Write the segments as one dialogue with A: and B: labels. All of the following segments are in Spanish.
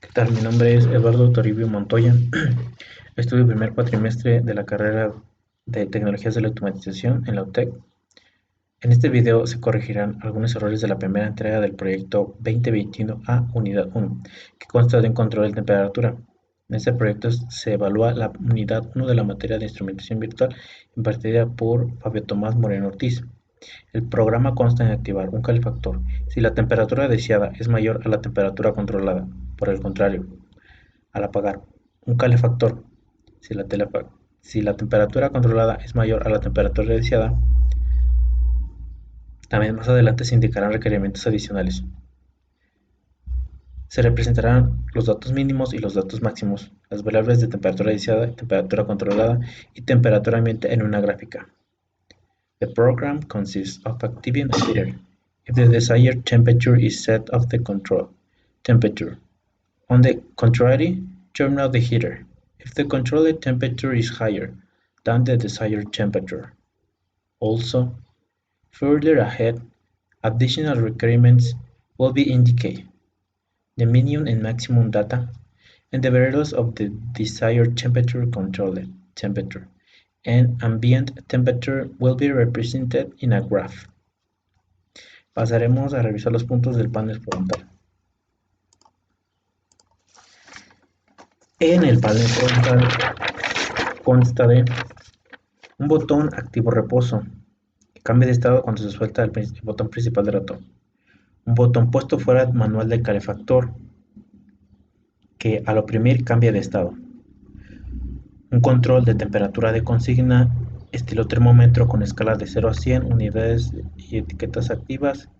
A: ¿Qué tal? Mi nombre es Eduardo Toribio Montoya. Estudio el primer cuatrimestre de la carrera de Tecnologías de la Automatización en la UTEC. En este video se corregirán algunos errores de la primera entrega del proyecto 2021A Unidad 1, que consta de un control de temperatura. En este proyecto se evalúa la Unidad 1 de la materia de instrumentación virtual impartida por Fabio Tomás Moreno Ortiz. El programa consta en activar un calefactor si la temperatura deseada es mayor a la temperatura controlada. Por el contrario, al apagar un calefactor, si la, si la temperatura controlada es mayor a la temperatura deseada, también más adelante se indicarán requerimientos adicionales. Se representarán los datos mínimos y los datos máximos, las variables de temperatura deseada, temperatura controlada y temperatura ambiente en una gráfica. The program consists of activating a heater if the desired temperature is set of the control temperature. On the contrary, turn off the heater if the controlled temperature is higher than the desired temperature. Also, further ahead, additional requirements will be indicated. The minimum and maximum data and the variables of the desired temperature controlled temperature and ambient temperature will be represented in a graph. Pasaremos a revisar los puntos del panel frontal. En el panel frontal consta de un botón activo reposo, que cambia de estado cuando se suelta el botón principal del ratón. Un botón puesto fuera manual del calefactor, que al oprimir cambia de estado. Un control de temperatura de consigna estilo termómetro con escala de 0 a 100 unidades y etiquetas activas,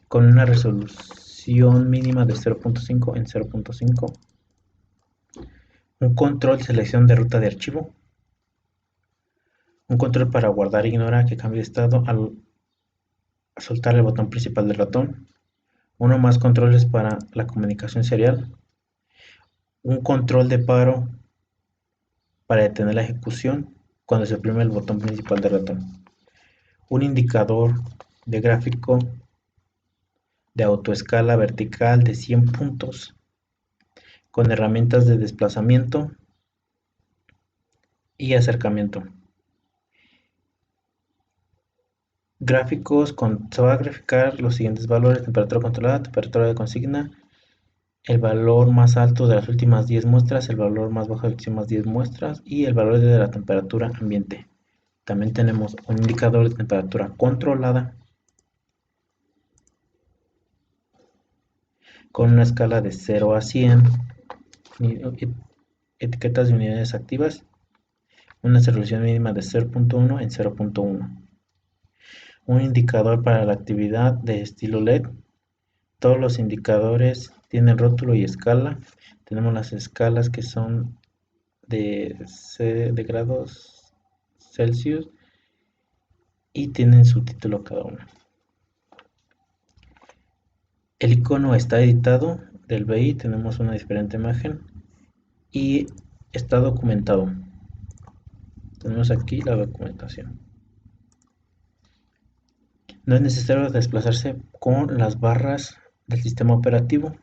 A: con una resolución mínima de 0.5 en 0.5. Un control de selección de ruta de archivo. Un control para guardar e ignorar que cambie de estado al soltar el botón principal del ratón. Uno más controles para la comunicación serial. Un control de paro para detener la ejecución cuando se oprime el botón principal del ratón. Un indicador de gráfico de autoescala vertical de 100 puntos con herramientas de desplazamiento y acercamiento. Gráficos se va a graficar los siguientes valores: temperatura controlada, temperatura de consigna, el valor más alto de las últimas 10 muestras, el valor más bajo de las últimas 10 muestras y el valor de la temperatura ambiente. También tenemos un indicador de temperatura controlada con una escala de 0 a 100, etiquetas de unidades activas, una resolución mínima de 0.1 en 0.1. Un indicador para la actividad de estilo LED. Todos los indicadores tienen rótulo y escala. Tenemos las escalas que son de grados Celsius y tienen su título cada uno. El icono está editado del BI, tenemos una diferente imagen y está documentado. Tenemos aquí la documentación. No es necesario desplazarse con las barras del sistema operativo.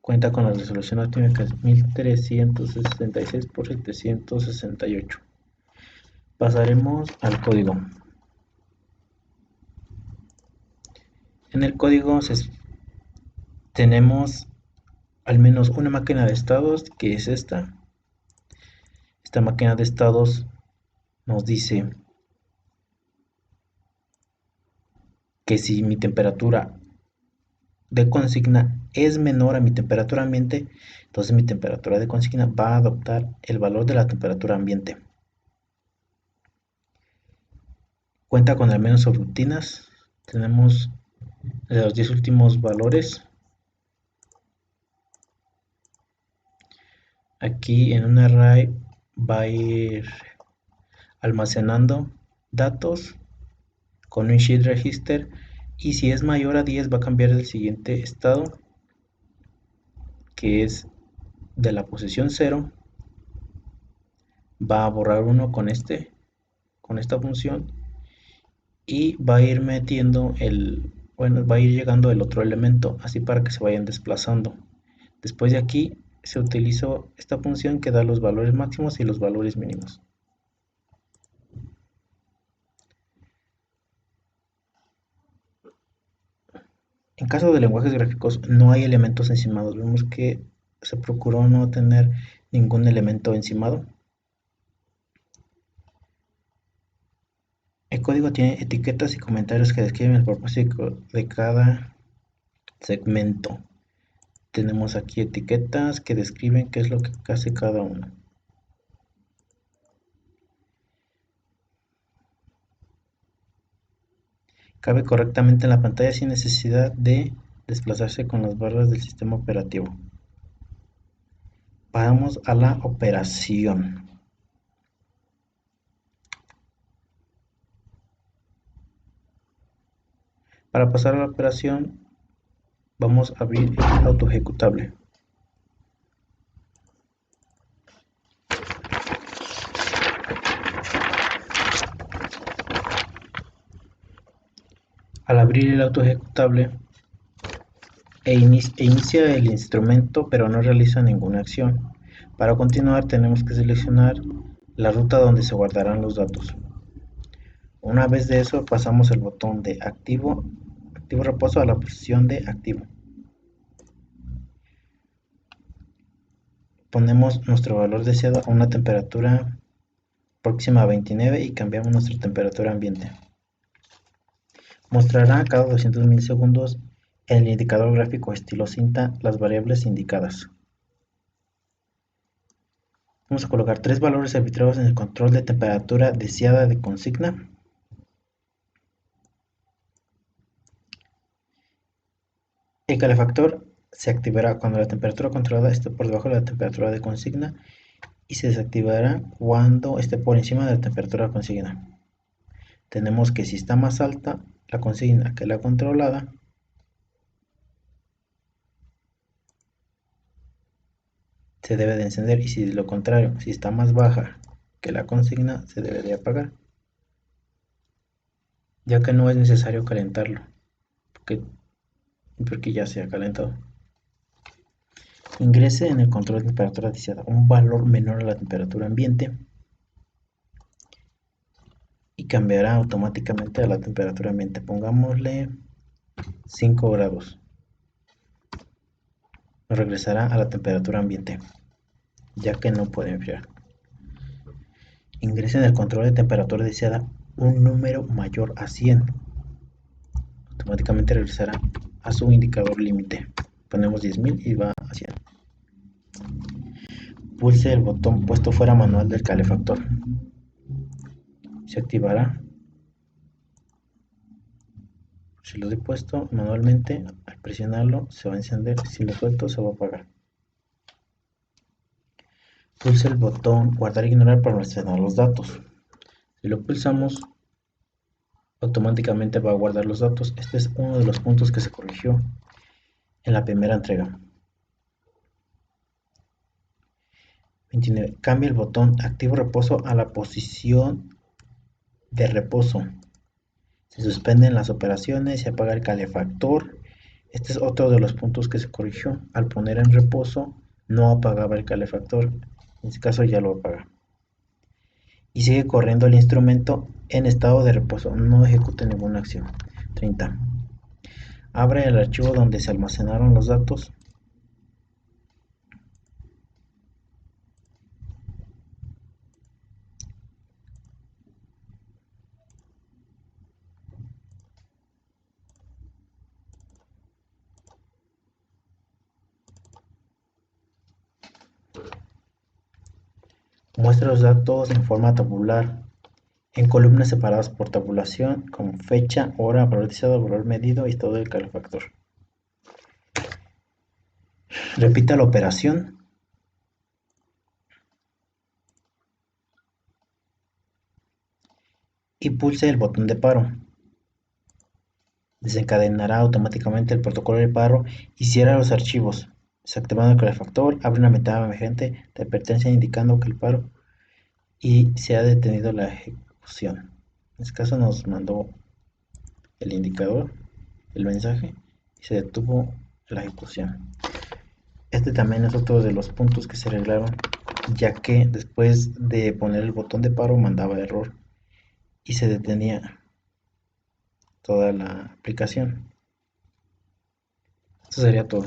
A: Cuenta con la resolución óptima que es 1366 por 768. Pasaremos al código. En el código tenemos al menos una máquina de estados, que es esta. Esta máquina de estados nos dice que si mi temperatura de consigna es menor a mi temperatura ambiente, entonces mi temperatura de consigna va a adoptar el valor de la temperatura ambiente. Cuenta con al menos subrutinas. Tenemos los 10 últimos valores. Aquí en un array va a ir almacenando datos con un sheet register, y si es mayor a 10 va a cambiar el siguiente estado, que es de la posición 0, va a borrar 1 con esta función, y va a ir metiendo va a ir llegando el otro elemento, así para que se vayan desplazando Después de aquí se utilizó esta función que da los valores máximos y los valores mínimos. En caso de lenguajes gráficos no hay elementos encimados. Vemos que se procuró no tener ningún elemento encimado. El código tiene etiquetas y comentarios que describen el propósito de cada segmento. Tenemos aquí etiquetas que describen qué es lo que hace cada uno. Cabe correctamente en la pantalla sin necesidad de desplazarse con las barras del sistema operativo. Vamos a la operación. Para pasar a la operación, vamos a abrir el auto ejecutable. Al abrir el auto ejecutable, inicia el instrumento, pero no realiza ninguna acción. Para continuar, tenemos que seleccionar la ruta donde se guardarán los datos. Una vez de eso, pasamos el botón de activo reposo a la posición de activo. Ponemos nuestro valor deseado a una temperatura próxima a 29 y cambiamos nuestra temperatura ambiente. Mostrará cada 200 milisegundos en el indicador gráfico estilo cinta las variables indicadas. Vamos a colocar 3 valores arbitrarios en el control de temperatura deseada de consigna. El calefactor se activará cuando la temperatura controlada esté por debajo de la temperatura de consigna y se desactivará cuando esté por encima de la temperatura consigna. Tenemos que si está más alta la consigna que la controlada, se debe de encender, y si de lo contrario, si está más baja que la consigna, se debe de apagar, ya que no es necesario calentarlo, porque ya se ha calentado. Ingrese en el control de temperatura deseada un valor menor a la temperatura ambiente y cambiará automáticamente a la temperatura ambiente. Pongámosle 5 grados. Nos regresará a la temperatura ambiente, ya que no puede enfriar. Ingrese en el control de temperatura deseada un número mayor a 100. Automáticamente regresará a su indicador límite. Ponemos 10.000 y va a 100. Pulse el botón puesto fuera manual del calefactor. Se activará. Si lo he puesto manualmente, al presionarlo se va a encender. Si lo suelto, se va a apagar. Pulse el botón guardar e ignorar para almacenar los datos. Si lo pulsamos, automáticamente va a guardar los datos. Este es uno de los puntos que se corrigió en la primera entrega. 29. Cambia el botón activo reposo a la posición de reposo. Se suspenden las operaciones y se apaga el calefactor. Este es otro de los puntos que se corrigió. Al poner en reposo no apagaba el calefactor. En este caso ya lo apaga. Y sigue corriendo el instrumento en estado de reposo. No ejecute ninguna acción. 30. Abre el archivo donde se almacenaron los datos. Muestra los datos en forma tabular, en columnas separadas por tabulación, con fecha, hora, valor deseado, valor medido y todo el calefactor. Repita la operación. Y pulse el botón de paro. Desencadenará automáticamente el protocolo de paro y cierra los archivos. Desactivando el calefactor, abre una ventana emergente de advertencia indicando que el paro y se ha detenido la ejecución. En este caso nos mandó el indicador, el mensaje, y se detuvo la ejecución. Este también es otro de los puntos que se arreglaron, ya que después de poner el botón de paro mandaba error y se detenía toda la aplicación. Eso sería todo.